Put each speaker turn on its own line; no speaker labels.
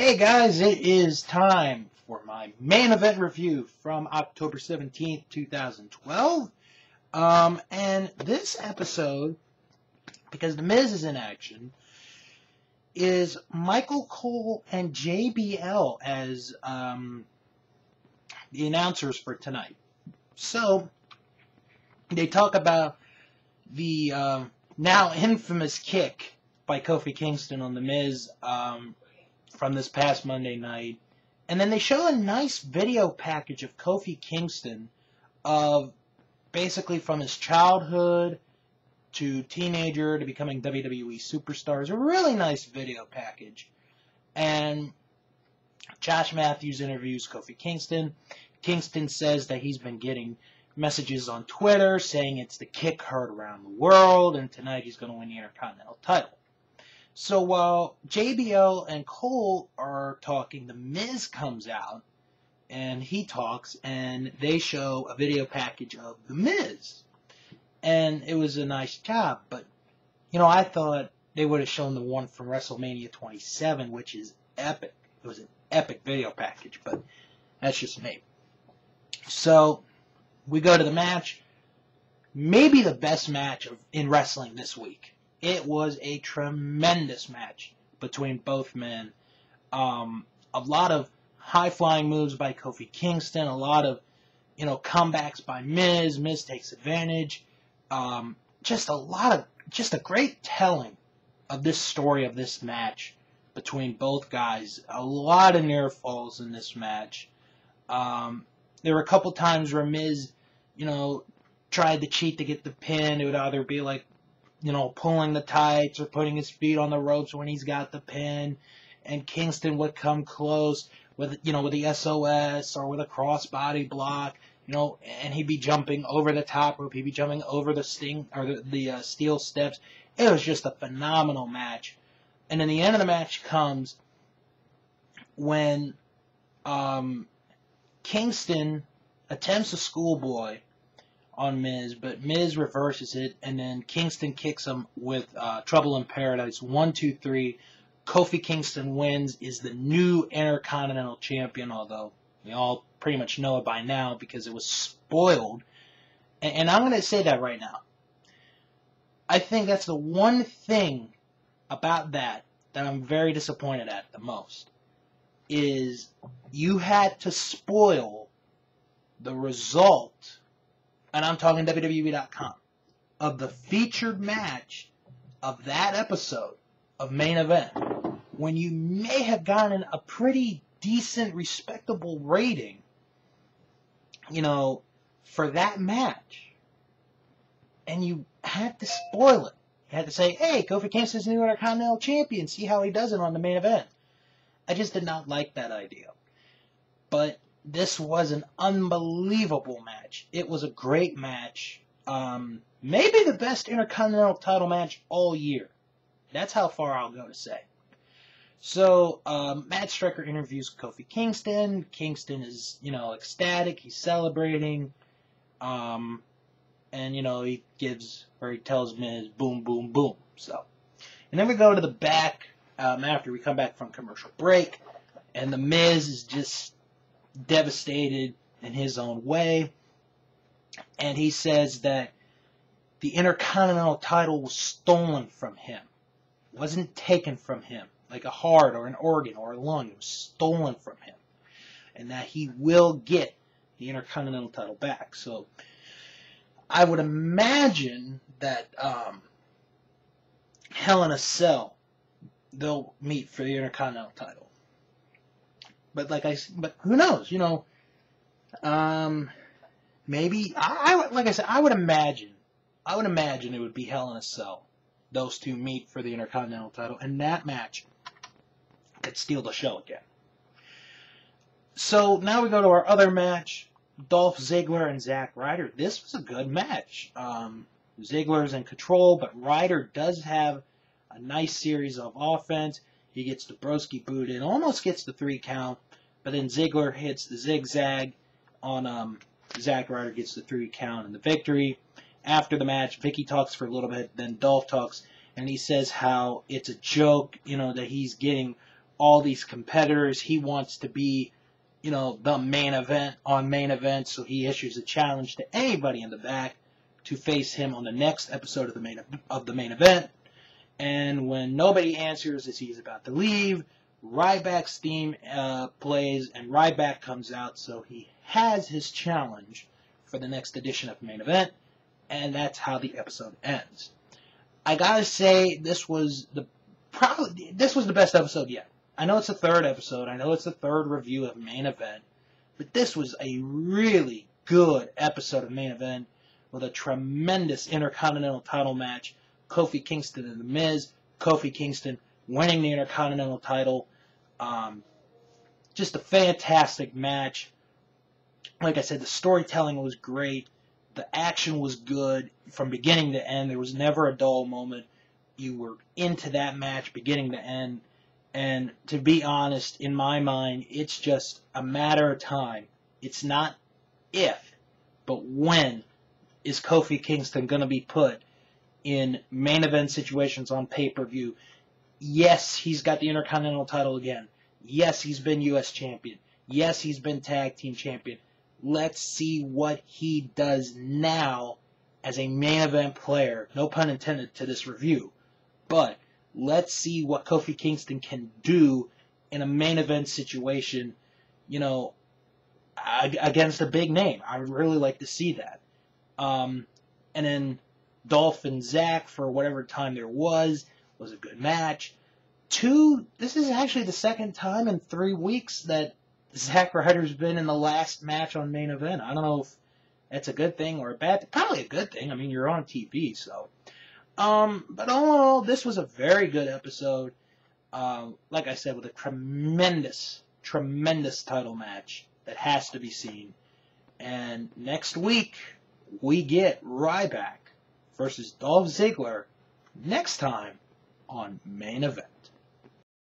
Hey guys, it is time for my main event review from October 17th, 2012. And this episode, because The Miz is in action, is Michael Cole and JBL as the announcers for tonight. So, they talk about the now infamous kick by Kofi Kingston on The Miz from this past Monday night. And then they show a nice video package of Kofi Kingston of basically from his childhood to teenager to becoming WWE superstars. A really nice video package. And Josh Matthews interviews Kofi Kingston. Kingston says that he's been getting messages on Twitter saying it's the kick heard around the world, and tonight he's going to win the Intercontinental title. So while JBL and Cole are talking, The Miz comes out, and he talks, and they show a video package of The Miz. And it was a nice job, but, I thought they would have shown the one from WrestleMania 27, which is epic. It was an epic video package, but that's just me. So, we go to the match. Maybe the best match in wrestling this week. It was a tremendous match between both men. A lot of high-flying moves by Kofi Kingston. A lot of, comebacks by Miz. Miz takes advantage. Just a great telling of this story of this match between both guys. A lot of near falls in this match. There were a couple times where Miz, tried to cheat to get the pin. It would either be like, pulling the tights or putting his feet on the ropes when he's got the pin, and Kingston would come close with, with the SOS or with a crossbody block, and he'd be jumping over the top rope, he'd be jumping over the steel steps. It was just a phenomenal match. And then the end of the match comes when Kingston attempts a schoolboy on Miz, but Miz reverses it, and then Kingston kicks him with Trouble in Paradise. 1, 2, 3. Kofi Kingston wins, is the new Intercontinental Champion, although we all pretty much know it by now because it was spoiled. And I'm going to say that right now. I think that's the one thing about that I'm very disappointed at the most, is you had to spoil the result, and I'm talking WWE.com, of the featured match of that episode of Main Event, when you may have gotten a pretty decent, respectable rating, for that match. And you had to spoil it. You had to say, hey, Kofi Kingston's the new Intercontinental Champion, see how he does it on the Main Event. I just did not like that idea. But this was an unbelievable match. It was a great match. Maybe the best Intercontinental title match all year. That's how far I'll go to say. So, Matt Striker interviews Kofi Kingston. Kingston is, ecstatic. He's celebrating. And, he tells Miz, boom, boom, boom. So, and then we go to the back, after we come back from commercial break. And the Miz is just devastated in his own way, and he says that the Intercontinental title was stolen from him. It wasn't taken from him like a heart or an organ or a lung. It was stolen from him, and that he will get the Intercontinental title back. So I would imagine that Hell in a Cell, they'll meet for the Intercontinental title. But who knows? Maybe I would imagine it would be Hell in a Cell. Those two meet for the Intercontinental title, and that match could steal the show again. So now we go to our other match: Dolph Ziggler and Zack Ryder. This was a good match. Ziggler's in control, but Ryder does have a nice series of offense. He gets the broski boot in, almost gets the 3 count, but then Ziggler hits the zigzag on Zack Ryder, gets the 3 count and the victory. After the match, Vicky talks for a little bit, then Dolph talks, and he says how it's a joke, that he's getting all these competitors. He wants to be, you know, the main event on main event, so he issues a challenge to anybody in the back to face him on the next episode of the main event. And when nobody answers as he's about to leave, Ryback's theme plays, and Ryback comes out, so he has his challenge for the next edition of the main event, and that's how the episode ends. I gotta say, this was the best episode yet. I know it's the third episode, I know it's the third review of main event, but this was a really good episode of main event with a tremendous Intercontinental title match. Kofi Kingston and The Miz. Kofi Kingston winning the Intercontinental title. Just a fantastic match. Like I said, the storytelling was great. The action was good from beginning to end. There was never a dull moment. You were into that match beginning to end. And to be honest, in my mind, it's just a matter of time. It's not if, but when is Kofi Kingston going to be put in main event situations on pay-per-view. Yes, he's got the Intercontinental title again. Yes, he's been U.S. champion. Yes, he's been tag team champion. Let's see what he does now as a main event player. No pun intended to this review. But let's see what Kofi Kingston can do in a main event situation, you know, against a big name. I would really like to see that. And then Dolph and Zack, for whatever time there was a good match. This is actually the second time in 3 weeks that Zack Ryder's been in the last match on main event. I don't know if that's a good thing or a bad thing. Probably a good thing. I mean, you're on TV, so. But all in all, this was a very good episode. Like I said, with a tremendous, tremendous title match that has to be seen. And next week, we get Ryback versus Dolph Ziggler next time on Main Event.